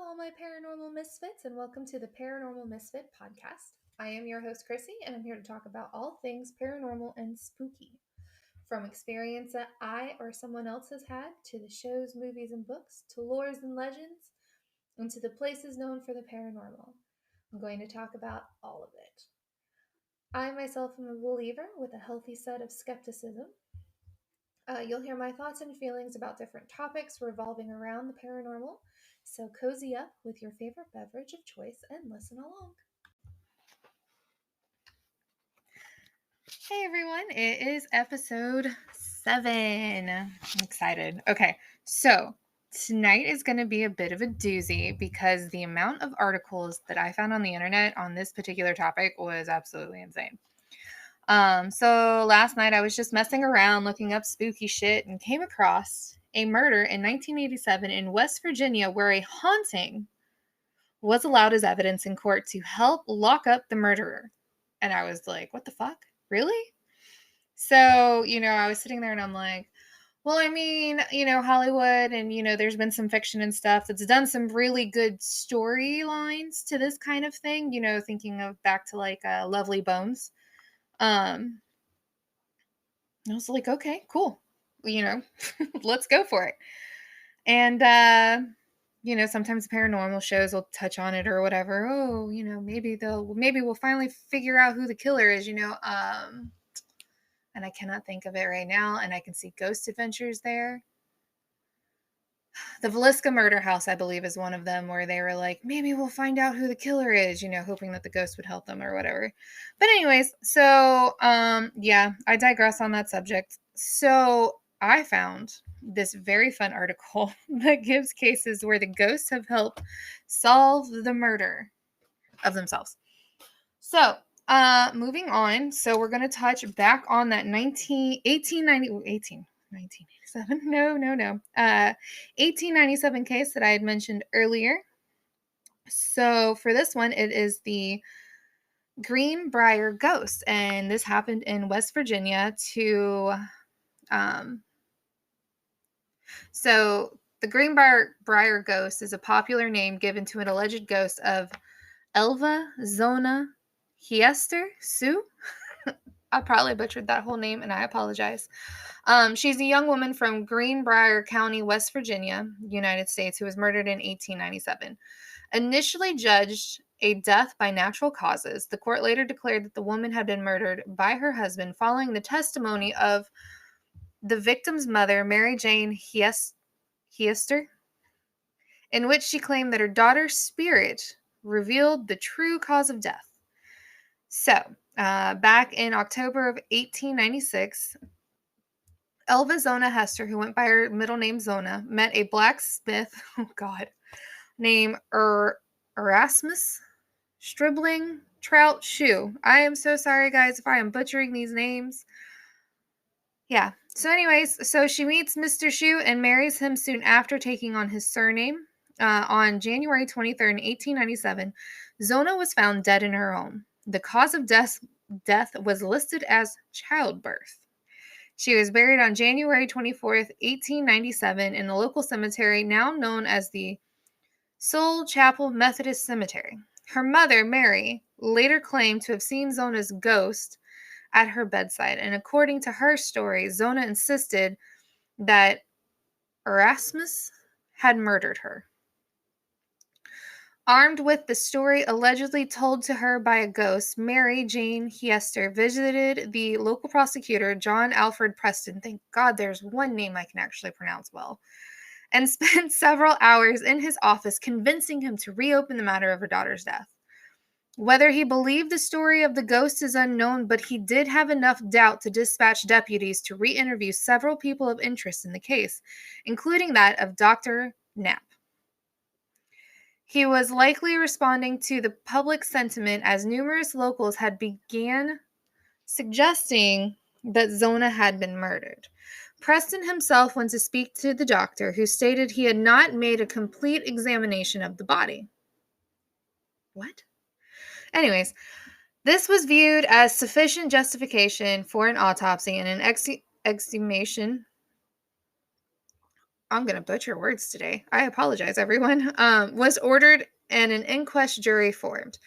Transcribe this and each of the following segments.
all my paranormal misfits, and welcome to the Paranormal Misfit podcast. I am your host, Chrissy, and I'm here to talk about all things paranormal and spooky. From experience that I or someone else has had, to the shows, movies, and books, to lores and legends, and to the places known for the paranormal. I'm going to talk about all of it. I myself am a believer with a healthy set of skepticism. You'll hear my thoughts and feelings about different topics revolving around the paranormal, so cozy up with your favorite beverage of choice and listen along. Hey everyone, it is episode 7. I'm excited. Okay, so tonight is going to be a bit of a doozy because the amount of articles that I found on the internet on this particular topic was absolutely insane. So last night I was just messing around looking up spooky shit and came across a murder in 1987 in West Virginia where a haunting was allowed as evidence in court to help lock up the murderer. And I was like, what the fuck? Really? So, I was sitting there and I'm like, well, I mean, Hollywood and, there's been some fiction and stuff that's done some really good storylines to this kind of thing, thinking of back to like Lovely Bones. I was like, okay, cool. Let's go for it. And, sometimes paranormal shows will touch on it or whatever. Oh, maybe we'll finally figure out who the killer is, and I cannot think of it right now. And I can see Ghost Adventures there. The Villisca Murder House, I believe, is one of them where they were like, maybe we'll find out who the killer is, hoping that the ghost would help them or whatever. But anyways, so, yeah, I digress on that subject. So I found this very fun article that gives cases where the ghosts have helped solve the murder of themselves. So, moving on. So we're going to touch back on that 1897. No. 1897 case that I had mentioned earlier. So for this one, it is the Greenbrier ghost, and this happened in West Virginia so the Greenbrier ghost is a popular name given to an alleged ghost of Elva Zona Hiester Sue. I probably butchered that whole name, and I apologize. She's a young woman from Greenbrier County, West Virginia, United States, who was murdered in 1897. Initially judged a death by natural causes, the court later declared that the woman had been murdered by her husband following the testimony of the victim's mother, Mary Jane Hiester, in which she claimed that her daughter's spirit revealed the true cause of death. So, back in October of 1896, Elva Zona Hester, who went by her middle name Zona, met a blacksmith, named Erasmus Stribling Trout Shoe. I am so sorry, guys, if I am butchering these names. Yeah. So anyways, so she meets Mr. Shoe and marries him soon after taking on his surname. On January 23rd, 1897, Zona was found dead in her home. The cause of death was listed as childbirth. She was buried on January 24th, 1897 in the local cemetery now known as the Soul Chapel Methodist Cemetery. Her mother, Mary, later claimed to have seen Zona's ghost at her bedside, and according to her story, Zona insisted that Erasmus had murdered her. Armed with the story allegedly told to her by a ghost, Mary Jane Hiester visited the local prosecutor, John Alfred Preston. Thank God there's one name I can actually pronounce well. And spent several hours in his office convincing him to reopen the matter of her daughter's death. Whether he believed the story of the ghost is unknown, but he did have enough doubt to dispatch deputies to re-interview several people of interest in the case, including that of Dr. Knapp. He was likely responding to the public sentiment as numerous locals had began suggesting that Zona had been murdered. Preston himself went to speak to the doctor, who stated he had not made a complete examination of the body. What? Anyways, this was viewed as sufficient justification for an autopsy and an exhumation I'm gonna butcher words today. I apologize, everyone. Was ordered and an inquest jury formed.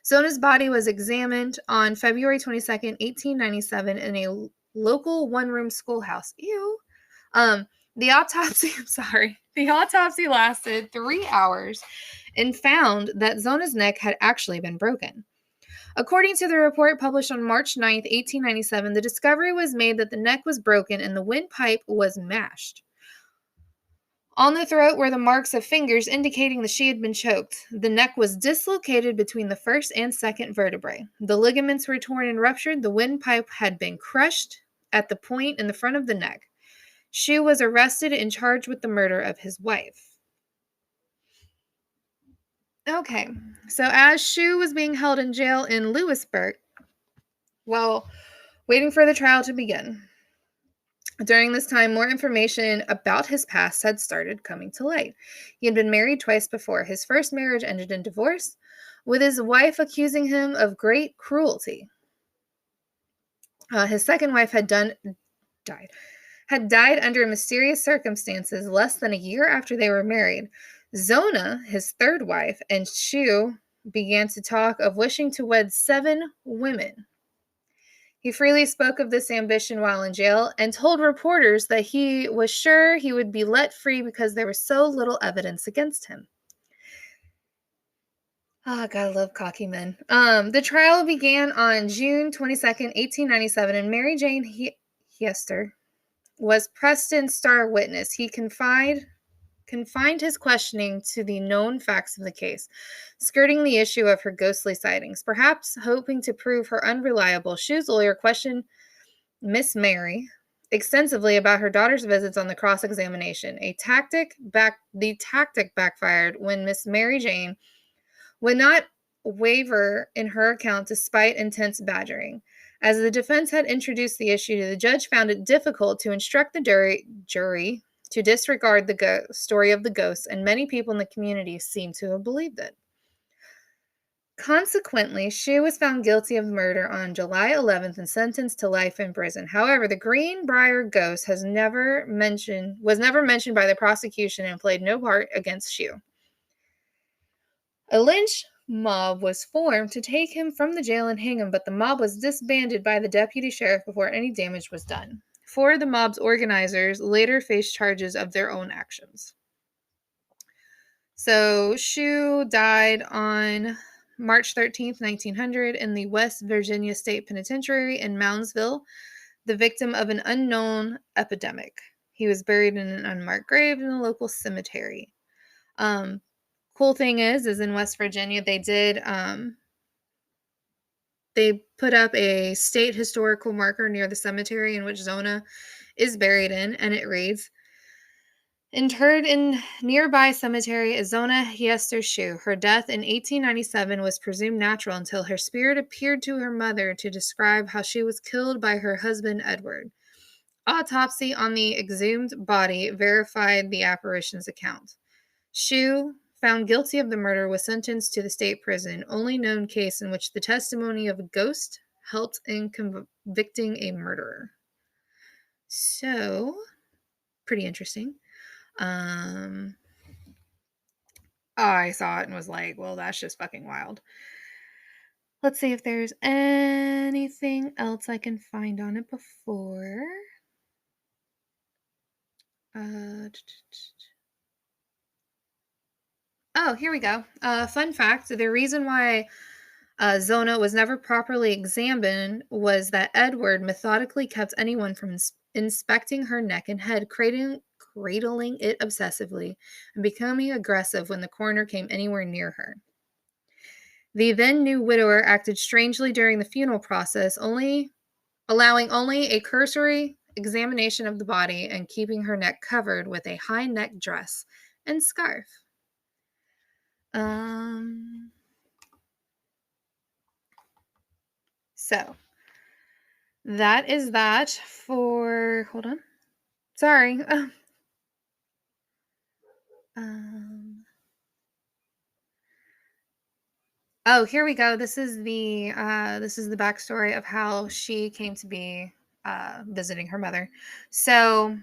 Zona's body was examined on February 22nd, 1897, in a local one-room schoolhouse. Ew. The autopsy, I'm sorry. The autopsy lasted 3 hours and found that Zona's neck had actually been broken. According to the report published on March 9th, 1897, the discovery was made that the neck was broken and the windpipe was mashed. On the throat were the marks of fingers indicating that she had been choked. The neck was dislocated between the first and second vertebrae. The ligaments were torn and ruptured. The windpipe had been crushed at the point in the front of the neck. Shue was arrested and charged with the murder of his wife. Okay, so as Shue was being held in jail in Lewisburg, while waiting for the trial to begin, during this time, more information about his past had started coming to light. He had been married twice before. His first marriage ended in divorce, with his wife accusing him of great cruelty. His second wife had died under mysterious circumstances less than a year after they were married. Zona, his third wife, and Shue began to talk of wishing to wed 7 women. He freely spoke of this ambition while in jail and told reporters that he was sure he would be let free because there was so little evidence against him. Oh, gotta love cocky men. The trial began on June 22nd, 1897, and Mary Jane Hiester was Preston's star witness. He confined his questioning to the known facts of the case, skirting the issue of her ghostly sightings. Perhaps hoping to prove her unreliable, Shue's lawyer questioned Miss Mary extensively about her daughter's visits on the cross-examination. The tactic backfired when Miss Mary Jane would not waver in her account despite intense badgering. As the defense had introduced the issue, the judge found it difficult to instruct the jury to disregard the story of the ghost, and many people in the community seemed to have believed it. Consequently, Shue was found guilty of murder on July 11th and sentenced to life in prison. However, the Greenbrier ghost was never mentioned by the prosecution and played no part against Shue. A lynch mob was formed to take him from the jail and hang him, but the mob was disbanded by the deputy sheriff before any damage was done. 4 of the mob's organizers later faced charges of their own actions. So, Shue died on March 13th, 1900, in the West Virginia State Penitentiary in Moundsville, the victim of an unknown epidemic. He was buried in an unmarked grave in a local cemetery. Cool thing is in West Virginia, they put up a state historical marker near the cemetery in which Zona is buried in, and it reads, "Interred in nearby cemetery is Zona Hiester Shue. Her death in 1897 was presumed natural until her spirit appeared to her mother to describe how she was killed by her husband Edward. Autopsy on the exhumed body verified the apparition's account. Shue, found guilty of the murder, was sentenced to the state prison, only known case in which the testimony of a ghost helped in convicting a murderer." So, pretty interesting. I saw it and was like, well, that's just fucking wild. Let's see if there's anything else I can find on it before. Oh, here we go. Fun fact, the reason why Zona was never properly examined was that Edward methodically kept anyone from inspecting her neck and head, cradling it obsessively and becoming aggressive when the coroner came anywhere near her. The then new widower acted strangely during the funeral process, allowing only a cursory examination of the body and keeping her neck covered with a high neck dress and scarf. So that is that for, hold on. Sorry. Oh, here we go. This is the backstory of how she came to be visiting her mother. So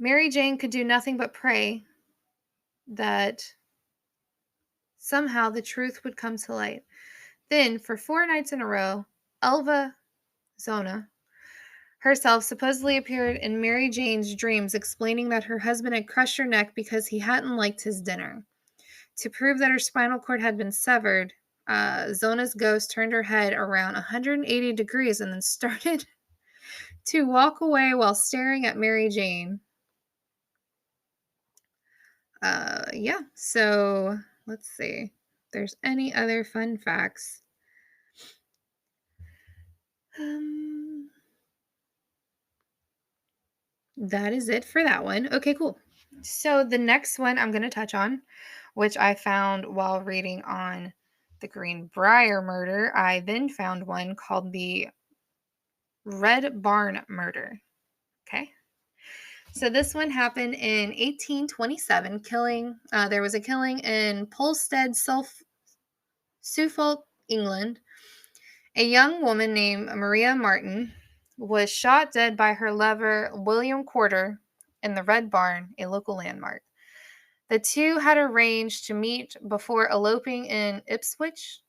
Mary Jane could do nothing but pray that somehow the truth would come to light. Then, for 4 nights in a row, Elva Zona herself supposedly appeared in Mary Jane's dreams explaining that her husband had crushed her neck because he hadn't liked his dinner. To prove that her spinal cord had been severed, Zona's ghost turned her head around 180 degrees and then started to walk away while staring at Mary Jane. Yeah, so let's see if there's any other fun facts. That is it for that one. Okay, cool. So the next one I'm going to touch on, which I found while reading on the Greenbrier murder, I then found one called the Red Barn murder. Okay. So this one happened in 1827, there was a killing in Polstead, Suffolk, England. A young woman named Maria Martin was shot dead by her lover, William Corder, in the Red Barn, a local landmark. The two had arranged to meet before eloping in Ipswich.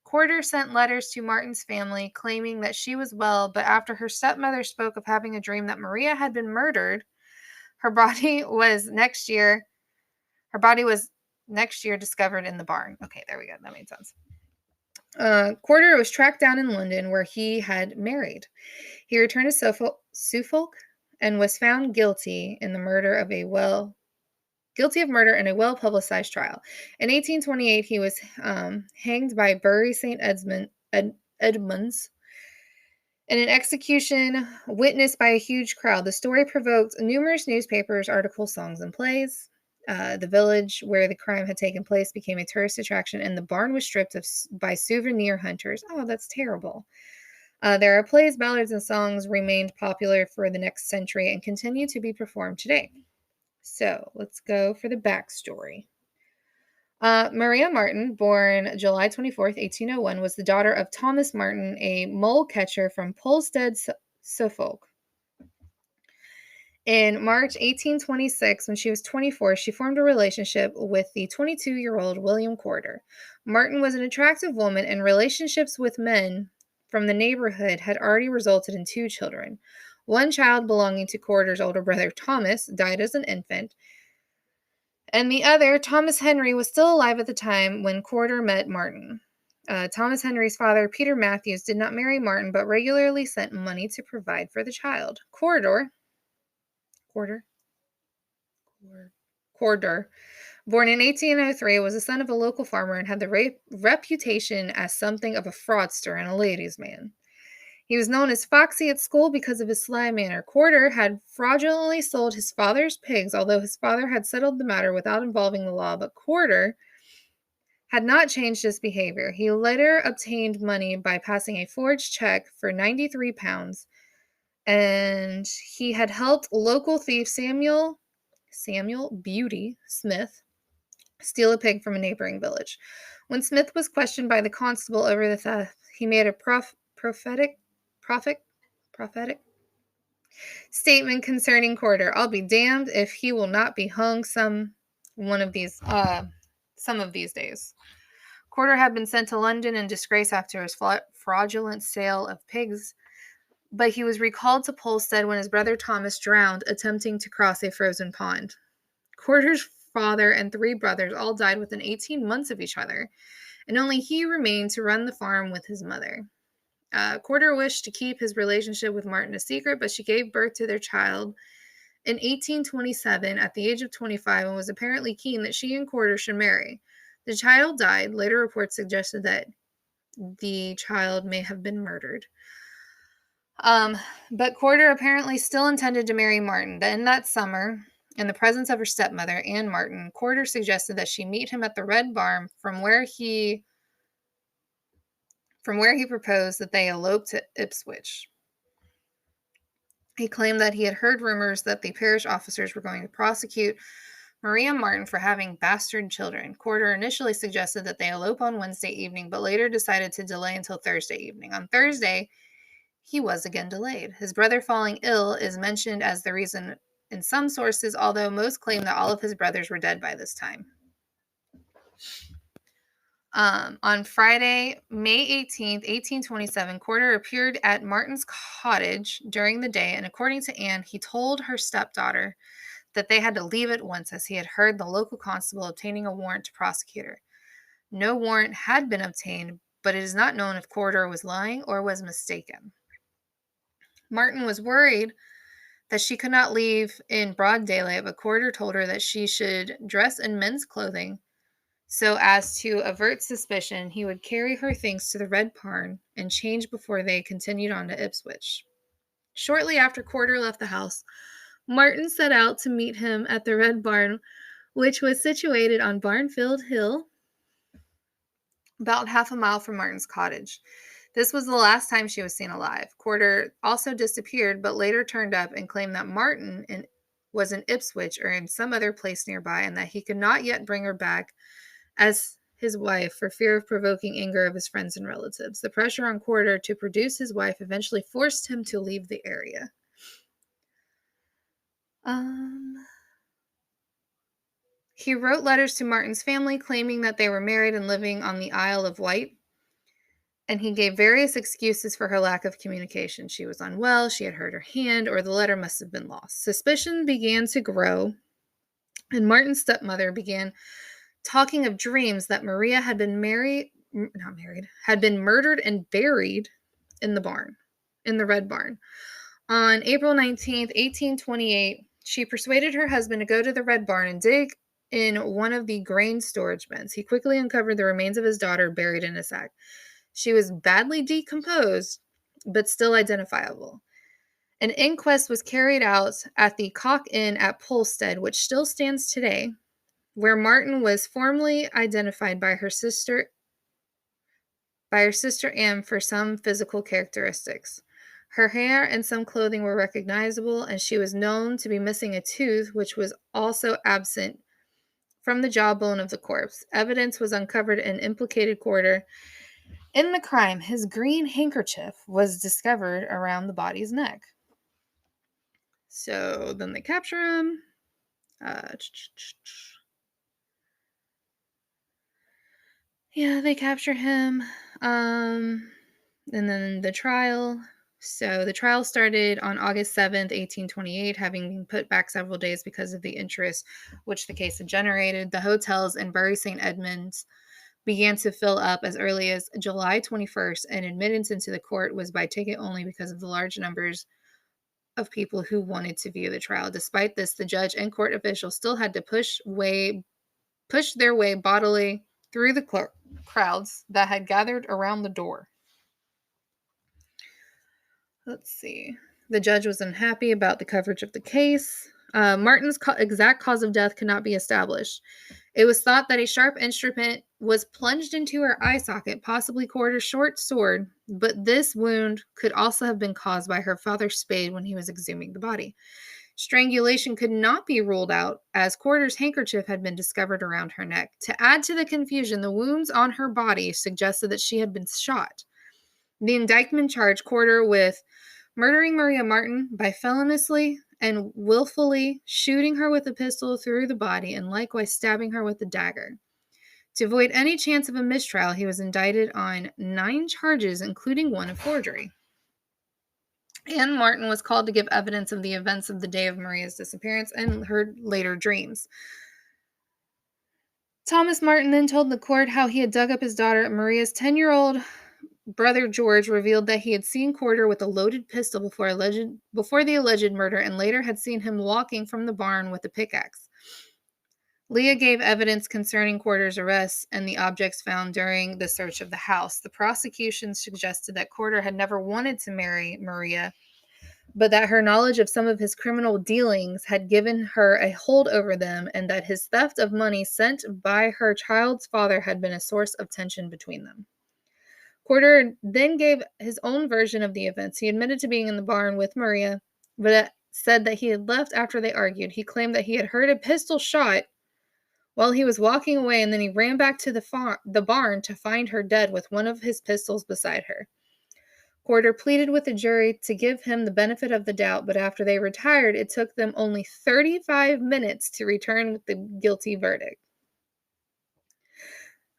Corder sent letters to Martin's family claiming that she was well, but after her stepmother spoke of having a dream that Maria had been murdered, her body was next year discovered in the barn. Okay, there we go. That made sense. Corder was tracked down in London where he had married. He returned to Suffolk and was found guilty of murder in a well-publicized trial. In 1828, he was hanged by Bury St. Edmunds in an execution witnessed by a huge crowd. The story provoked numerous newspapers, articles, songs, and plays. The village where the crime had taken place became a tourist attraction, and the barn was stripped by souvenir hunters. Oh, that's terrible. There are plays, ballads, and songs remained popular for the next century and continue to be performed today. So let's go for the backstory. Maria Martin, born July 24th, 1801, was the daughter of Thomas Martin, a mole catcher from Polstead, Suffolk. In March 1826, when she was 24, she formed a relationship with the 22-year-old William Corder. Martin was an attractive woman, and relationships with men from the neighborhood had already resulted in 2 children. One child belonging to Corder's older brother, Thomas, died as an infant, and the other, Thomas Henry, was still alive at the time when Corder met Martin. Thomas Henry's father, Peter Matthews, did not marry Martin, but regularly sent money to provide for the child. Corder, born in 1803, was the son of a local farmer and had the reputation as something of a fraudster and a ladies' man. He was known as Foxy at school because of his sly manner. Corder had fraudulently sold his father's pigs, although his father had settled the matter without involving the law, but Corder had not changed his behavior. He later obtained money by passing a forged check for £93, and he had helped local thief Samuel Beauty Smith steal a pig from a neighboring village. When Smith was questioned by the constable over the theft, he made a prophetic statement concerning Corder. I'll be damned if he will not be hung some of these days. Corder had been sent to London in disgrace after his fraudulent sale of pigs, but he was recalled to Polstead when his brother Thomas drowned attempting to cross a frozen pond. Corder's father and 3 brothers all died within 18 months of each other, and only he remained to run the farm with his mother. Corder wished to keep his relationship with Martin a secret, but she gave birth to their child in 1827 at the age of 25 and was apparently keen that she and Corder should marry. The child died. Later reports suggested that the child may have been murdered. But Corder apparently still intended to marry Martin. Then that summer, in the presence of her stepmother, Anne Martin, Corder suggested that she meet him at the Red Barn from where he proposed that they elope to Ipswich. He claimed that he had heard rumors that the parish officers were going to prosecute Maria Martin for having bastard children. Corder initially suggested that they elope on Wednesday evening, but later decided to delay until Thursday evening. On Thursday, he was again delayed. His brother falling ill is mentioned as the reason in some sources, although most claim that all of his brothers were dead by this time. On Friday, May 18th, 1827, Corder appeared at Martin's cottage during the day, and according to Anne, he told her stepdaughter that they had to leave at once as he had heard the local constable obtaining a warrant to prosecute her. No warrant had been obtained, but it is not known if Corder was lying or was mistaken. Martin was worried that she could not leave in broad daylight, but Corder told her that she should dress in men's clothing so as to avert suspicion. He would carry her things to the Red Barn and change before they continued on to Ipswich. Shortly after Corder left the house, Martin set out to meet him at the Red Barn, which was situated on Barnfield Hill, about half a mile from Martin's cottage. This was the last time she was seen alive. Corder also disappeared, but later turned up and claimed that Martin was in Ipswich or in some other place nearby, and that he could not yet bring her back as his wife for fear of provoking anger of his friends and relatives. The pressure on Corder to produce his wife eventually forced him to leave the area. He wrote letters to Martin's family claiming that they were married and living on the Isle of Wight, and he gave various excuses for her lack of communication. She was unwell, she had hurt her hand, or the letter must have been lost. Suspicion began to grow, and Martin's stepmother began talking of dreams that Maria had been had been murdered and buried in the Red Barn. On April 19th, 1828, she persuaded her husband to go to the Red Barn and dig in one of the grain storage bins. He quickly uncovered the remains of his daughter buried in a sack. She was badly decomposed, but still identifiable. An inquest was carried out at the Cock Inn at Polstead, which still stands today, where Martin was formally identified by her sister Anne for some physical characteristics. Her hair and some clothing were recognizable, and she was known to be missing a tooth, which was also absent from the jawbone of the corpse. Evidence was uncovered and implicated Corder in the crime. His green handkerchief was discovered around the body's neck. So then they capture him. They capture him. And then the trial. So the trial started on August 7th, 1828, having been put back several days because of the interest which the case had generated. The hotels in Bury St. Edmunds began to fill up as early as July 21st, and admittance into the court was by ticket only because of the large numbers of people who wanted to view the trial. Despite this, the judge and court officials still had to push their way bodily through the crowds that had gathered around the door. Let's see. The judge was unhappy about the coverage of the case. Martin's exact cause of death could not be established. It was thought that a sharp instrument was plunged into her eye socket, possibly Corder's short sword, but this wound could also have been caused by her father's spade when he was exhuming the body. Strangulation could not be ruled out, as Corder's handkerchief had been discovered around her neck. To add to the confusion, the wounds on her body suggested that she had been shot. The indictment charged Corder with murdering Maria Martin by feloniously and willfully shooting her with a pistol through the body and likewise stabbing her with a dagger. To avoid any chance of a mistrial, he was indicted on 9 charges, including one of forgery. Anne Martin was called to give evidence of the events of the day of Maria's disappearance and her later dreams. Thomas Martin then told the court how he had dug up his daughter. Maria's 10-year-old brother George revealed that he had seen Corder with a loaded pistol before the alleged murder, and later had seen him walking from the barn with a pickaxe. Leah gave evidence concerning Corder's arrest and the objects found during the search of the house. The prosecution suggested that Corder had never wanted to marry Maria, but that her knowledge of some of his criminal dealings had given her a hold over them, and that his theft of money sent by her child's father had been a source of tension between them. Corder then gave his own version of the events. He admitted to being in the barn with Maria, but said that he had left after they argued. He claimed that he had heard a pistol shot while he was walking away, and then he ran back to the barn to find her dead with one of his pistols beside her. Porter pleaded with the jury to give him the benefit of the doubt, but after they retired, it took them only 35 minutes to return with the guilty verdict.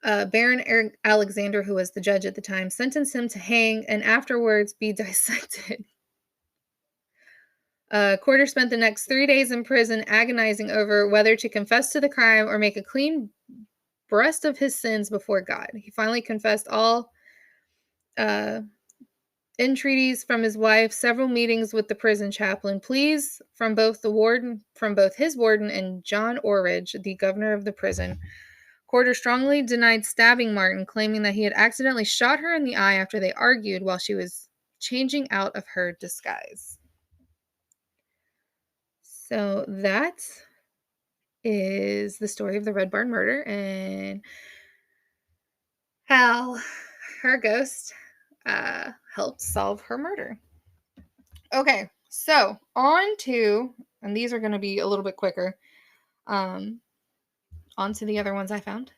Baron Alexander, who was the judge at the time, sentenced him to hang and afterwards be dissected. Porter spent the next 3 days in prison agonizing over whether to confess to the crime or make a clean breast of his sins before God. He finally confessed all entreaties from his wife, several meetings with the prison chaplain, pleas from both his warden and John Orridge, the governor of the prison. Porter strongly denied stabbing Martin, claiming that he had accidentally shot her in the eye after they argued while she was changing out of her disguise. So that is the story of the Red Barn murder and how her ghost helped solve her murder. Okay, so on to, and these are going to be a little bit quicker, on to the other ones I found.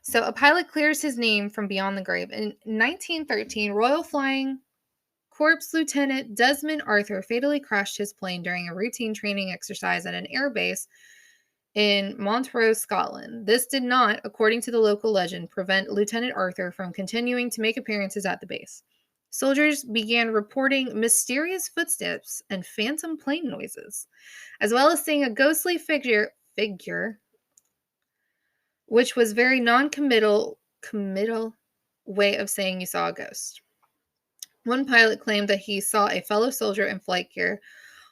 So a pilot clears his name from beyond the grave. In 1913, Royal Flying Corps Lieutenant Desmond Arthur fatally crashed his plane during a routine training exercise at an air base in Montrose, Scotland. This did not, according to the local legend, prevent Lieutenant Arthur from continuing to make appearances at the base. Soldiers began reporting mysterious footsteps and phantom plane noises, as well as seeing a ghostly figure, which was very non-committal way of saying you saw a ghost. One pilot claimed that he saw a fellow soldier in flight gear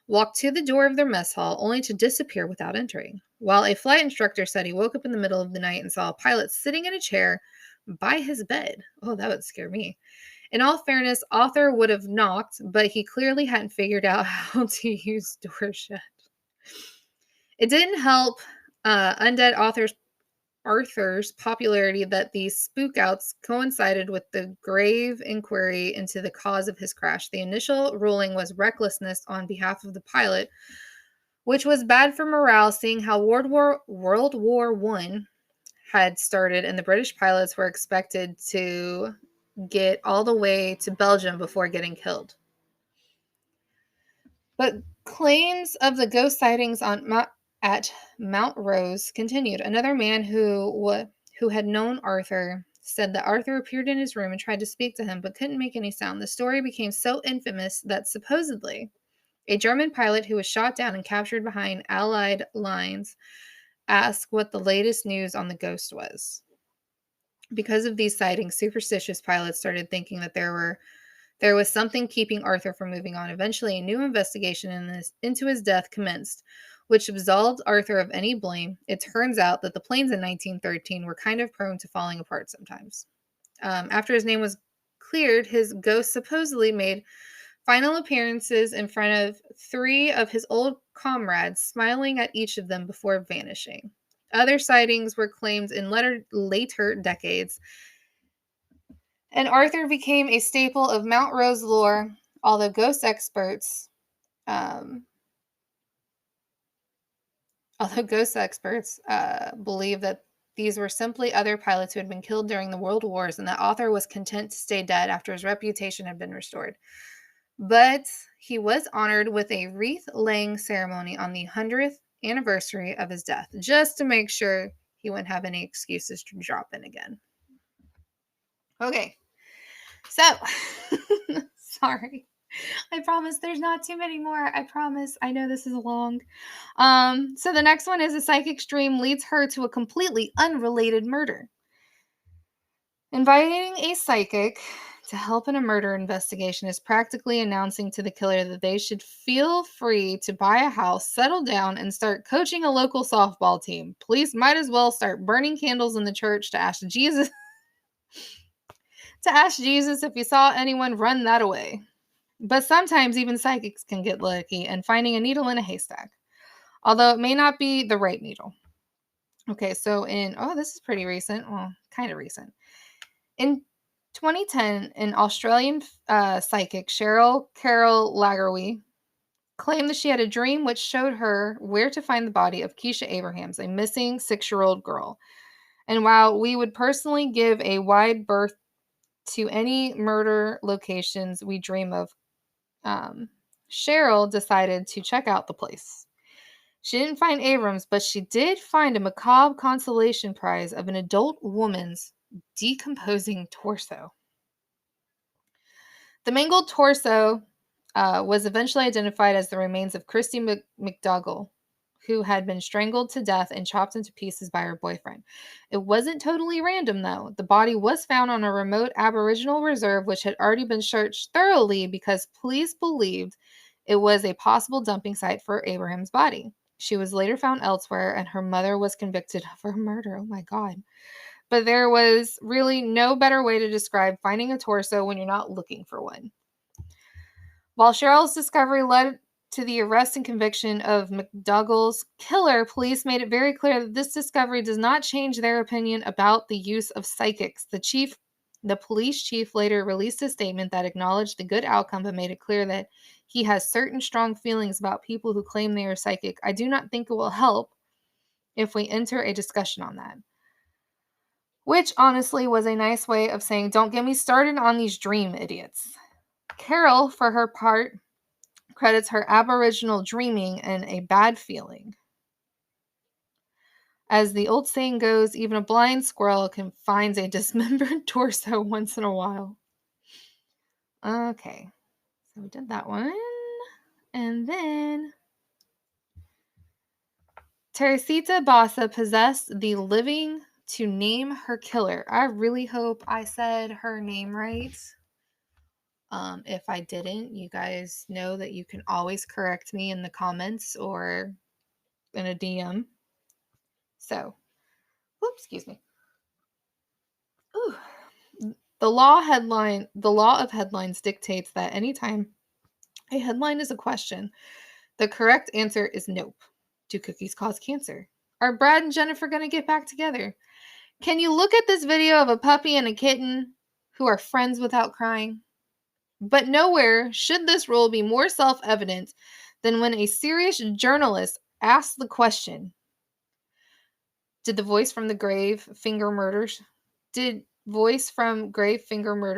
walk to the door of their mess hall only to disappear without entering, while a flight instructor said he woke up in the middle of the night and saw a pilot sitting in a chair by his bed. Oh, that would scare me. In all fairness, Arthur would have knocked, but he clearly hadn't figured out how to use door shut. It didn't help undead Arthur's popularity that these spookouts coincided with the grave inquiry into the cause of his crash. The initial ruling was recklessness on behalf of the pilot, which was bad for morale, seeing how World War I had started and the British pilots were expected to get all the way to Belgium before getting killed. But claims of the ghost sightings at Mount Rose continued. Another man who had known Arthur said that Arthur appeared in his room and tried to speak to him but couldn't make any sound. The story became so infamous that supposedly a German pilot who was shot down and captured behind Allied lines asked what the latest news on the ghost was. Because of these sightings, superstitious pilots started thinking that there was something keeping Arthur from moving on. Eventually, a new investigation into his death commenced, which absolved Arthur of any blame. It turns out that the planes in 1913 were kind of prone to falling apart sometimes. After his name was cleared, his ghost supposedly made final appearances in front of 3 of his old comrades, smiling at each of them before vanishing. Other sightings were claimed in later decades, and Arthur became a staple of Mount Rose lore, although ghost experts believe that these were simply other pilots who had been killed during the World Wars and that Arthur was content to stay dead after his reputation had been restored. But he was honored with a wreath-laying ceremony on the 100th anniversary of his death, just to make sure he wouldn't have any excuses to drop in again. Okay, so, sorry. I promise there's not too many more. I promise. I know this is long. So the next one is a psychic's dream leads her to a completely unrelated murder. Inviting a psychic to help in a murder investigation is practically announcing to the killer that they should feel free to buy a house, settle down, and start coaching a local softball team. Police might as well start burning candles in the church to ask Jesus if he saw anyone run that away. But sometimes even psychics can get lucky and finding a needle in a haystack, although it may not be the right needle. Okay, so this is pretty recent. Well, kind of recent. In 2010, an Australian psychic, Cheryl Carroll Lagerwey, claimed that she had a dream which showed her where to find the body of Keisha Abrahams, a missing 6-year-old girl. And while we would personally give a wide berth to any murder locations we dream of. Cheryl decided to check out the place. She didn't find Abrams, but she did find a macabre consolation prize of an adult woman's decomposing torso. The mangled torso was eventually identified as the remains of Christy McDougall, who had been strangled to death and chopped into pieces by her boyfriend. It wasn't totally random, though. The body was found on a remote Aboriginal reserve, which had already been searched thoroughly because police believed it was a possible dumping site for Abraham's body. She was later found elsewhere, and her mother was convicted of her murder. Oh my God. But there was really no better way to describe finding a torso when you're not looking for one. While Cheryl's discovery led to the arrest and conviction of McDougall's killer, police made it very clear that this discovery does not change their opinion about the use of psychics. The police chief later released a statement that acknowledged the good outcome but made it clear that he has certain strong feelings about people who claim they are psychic. I do not think it will help if we enter a discussion on that. Which honestly was a nice way of saying, don't get me started on these dream idiots. Carol, for her part, credits her Aboriginal dreaming and a bad feeling. As the old saying goes, even a blind squirrel can find a dismembered torso once in a while. Okay, so we did that one. And then Teresita Basa possessed the living to name her killer. I really hope I said her name right. If I didn't, you guys know that you can always correct me in the comments or in a DM. So, excuse me. Ooh. The law of headlines dictates that anytime a headline is a question, the correct answer is nope. Do cookies cause cancer? Are Brad and Jennifer going to get back together? Can you look at this video of a puppy and a kitten who are friends without crying? But nowhere should this rule be more self-evident than when a serious journalist asks the question, did voice from grave finger murder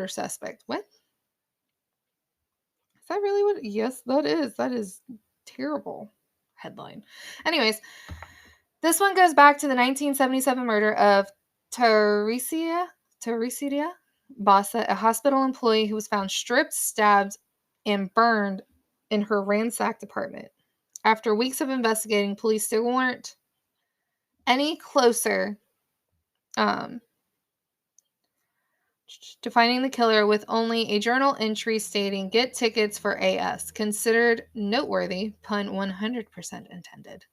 suspect? What? Is that really what? Yes, that is. That is terrible headline. Anyways, this one goes back to the 1977 murder of Teresita Basa, a hospital employee who was found stripped, stabbed, and burned in her ransacked apartment. After weeks of investigating, police still weren't any closer to finding the killer, with only a journal entry stating, "Get tickets for AS," considered noteworthy, pun 100% intended.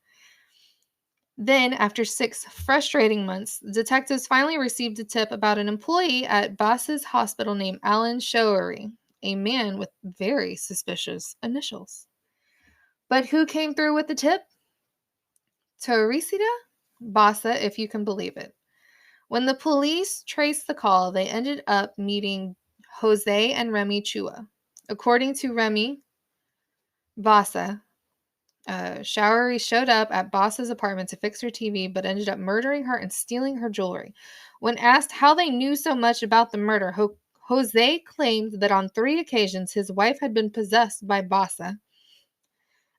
Then, after 6 frustrating months, detectives finally received a tip about an employee at Basa's hospital named Alan Showery, a man with very suspicious initials. But who came through with the tip? Teresita Basa, if you can believe it. When the police traced the call, they ended up meeting Jose and Remy Chua. According to Remy Basa, Showery showed up at Basa's apartment to fix her TV, but ended up murdering her and stealing her jewelry. When asked how they knew so much about the murder, Jose claimed that on 3 occasions his wife had been possessed by Basa,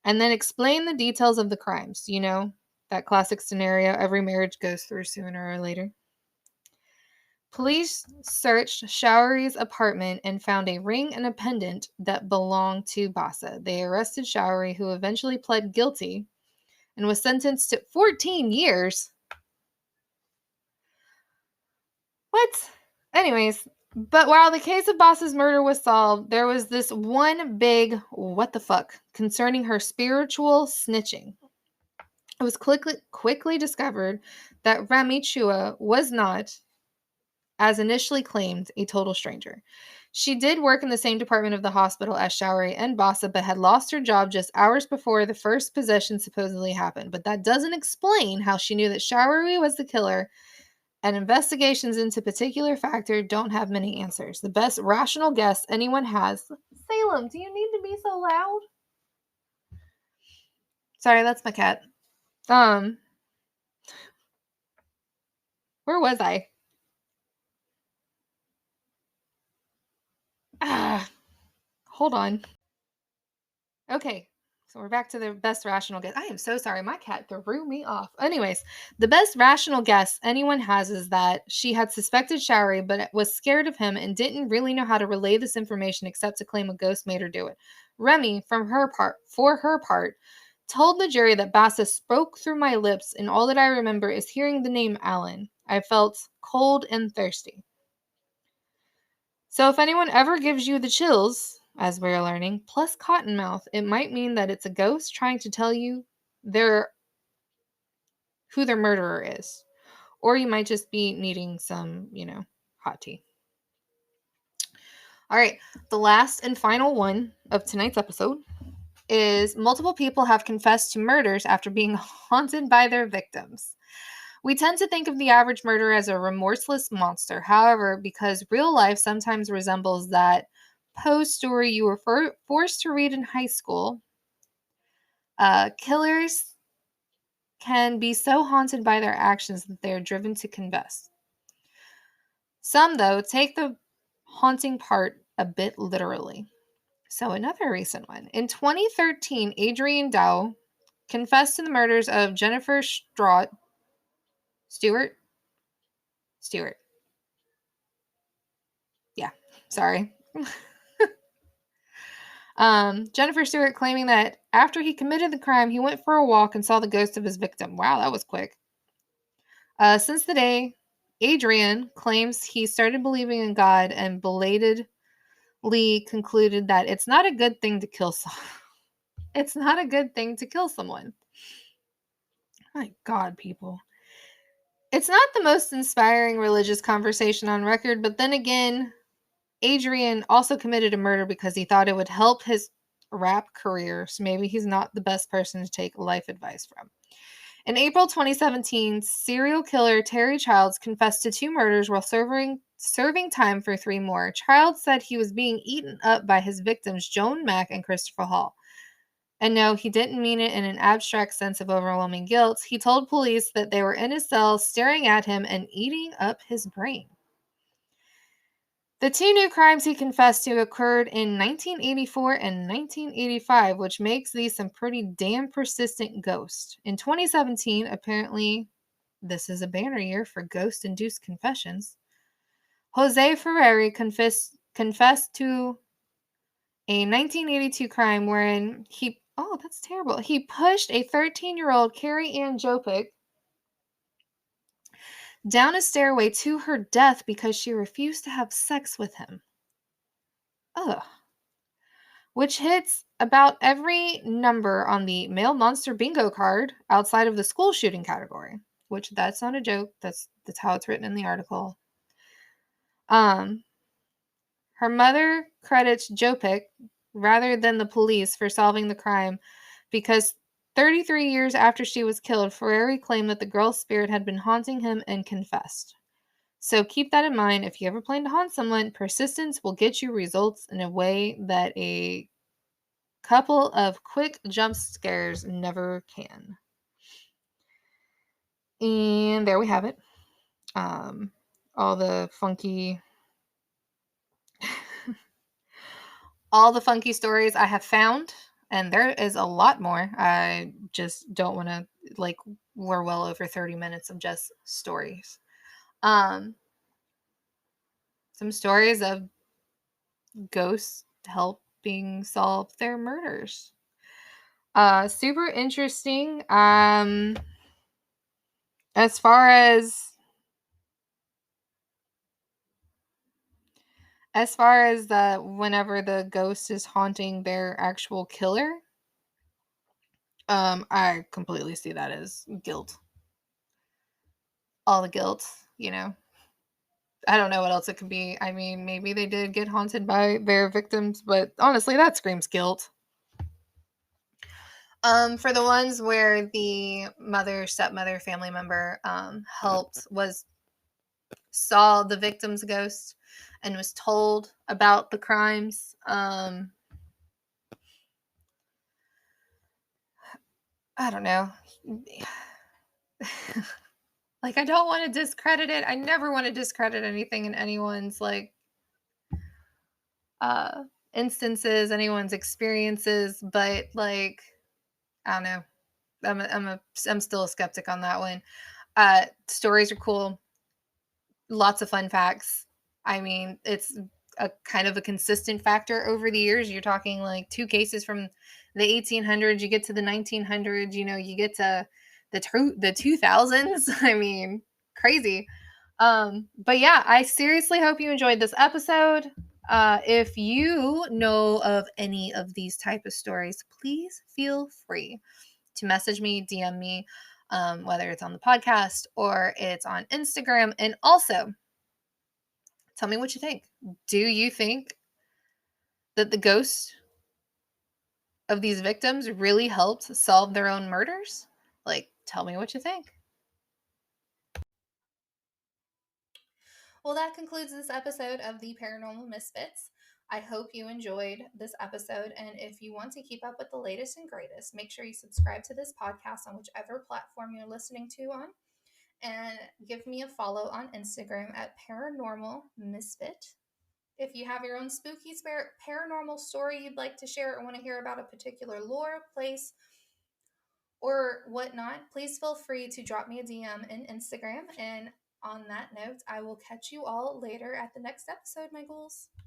and then explained the details of the crimes. You know, that classic scenario every marriage goes through sooner or later. Police searched Showery's apartment and found a ring and a pendant that belonged to Basa. They arrested Showery, who eventually pled guilty and was sentenced to 14 years. What? Anyways, but while the case of Basa's murder was solved, there was this one big what the fuck concerning her spiritual snitching. It was quickly discovered that Remy Chua was not, as initially claimed, a total stranger. She did work in the same department of the hospital as Showery and Basa, but had lost her job just hours before the first possession supposedly happened. But that doesn't explain how she knew that Showery was the killer, and investigations into particular factor don't have many answers. The best rational guess anyone has... Salem, do you need to be so loud? Sorry, that's my cat. Where was I? Hold on. Okay. So we're back to the best rational guess. I am so sorry. My cat threw me off. Anyways, the best rational guess anyone has is that she had suspected Showery, but was scared of him and didn't really know how to relay this information except to claim a ghost made her do it. Remy, for her part, told the jury that Bassa spoke through my lips, and all that I remember is hearing the name Alan. I felt cold and thirsty. So if anyone ever gives you the chills, as we're learning, plus cottonmouth, it might mean that it's a ghost trying to tell you their who their murderer is. Or you might just be needing some, hot tea. All right, the last and final one of tonight's episode is multiple people have confessed to murders after being haunted by their victims. We tend to think of the average murderer as a remorseless monster. However, because real life sometimes resembles that Poe story you were forced to read in high school, killers can be so haunted by their actions that they are driven to confess. Some, though, take the haunting part a bit literally. So another recent one. In 2013, Adrienne Dow confessed to the murders of Jennifer Stewart. Yeah, sorry. Jennifer Stewart claiming that after he committed the crime, he went for a walk and saw the ghost of his victim. Wow, that was quick. Since the day, Adrian claims he started believing in God and belatedly concluded that it's not a good thing to kill someone. It's not a good thing to kill someone. My God, people. It's not the most inspiring religious conversation on record, but then again, Adrian also committed a murder because he thought it would help his rap career, so maybe he's not the best person to take life advice from. In April 2017, serial killer Terry Childs confessed to 2 murders while serving time for 3 more. Childs said he was being eaten up by his victims, Joan Mack and Christopher Hall. And no, he didn't mean it in an abstract sense of overwhelming guilt. He told police that they were in his cell staring at him and eating up his brain. The 2 new crimes he confessed to occurred in 1984 and 1985, which makes these some pretty damn persistent ghosts. In 2017, apparently, this is a banner year for ghost-induced confessions. Jose Ferreri confessed to a 1982 crime wherein that's terrible. He pushed a 13-year-old Carrie Ann Jopic down a stairway to her death because she refused to have sex with him. Ugh. Which hits about every number on the male monster bingo card outside of the school shooting category, which that's not a joke. That's how it's written in the article. Her mother credits Jopic rather than the police for solving the crime because 33 years after she was killed, Ferreri claimed that the girl's spirit had been haunting him and confessed. So keep that in mind. If you ever plan to haunt someone, persistence will get you results in a way that a couple of quick jump scares never can. And there we have it. All the funky stories I have found, and there is a lot more. I just don't want to, we're well over 30 minutes of just stories. Some stories of ghosts helping solve their murders. Super interesting. As far as whenever the ghost is haunting their actual killer, I completely see that as guilt. All the guilt, I don't know what else it could be. I mean, maybe they did get haunted by their victims, but honestly, that screams guilt. For the ones where the stepmother, family member saw the victim's ghost and was told about the crimes. I don't know. I don't want to discredit it. I never want to discredit anything in anyone's uh instances, anyone's experiences, but like I don't know. I'm still a skeptic on that one. Stories are cool. Lots of fun facts. I mean, it's a kind of a consistent factor over the years. You're talking like two cases from the 1800s, you get to the 1900s, you get to the 2000s. I mean, crazy. But yeah, I seriously hope you enjoyed this episode. If you know of any of these type of stories, please feel free to message me, DM me, whether it's on the podcast or it's on Instagram. And also, tell me what you think. Do you think that the ghosts of these victims really helped solve their own murders? Like, tell me what you think. Well, that concludes this episode of the Paranormal Misfits. I hope you enjoyed this episode. And if you want to keep up with the latest and greatest, make sure you subscribe to this podcast on whichever platform you're listening to on. And give me a follow on Instagram at Paranormal Misfit. If you have your own spooky paranormal story you'd like to share or want to hear about a particular lore, place, or whatnot, please feel free to drop me a DM in Instagram. And on that note, I will catch you all later at the next episode, my ghouls.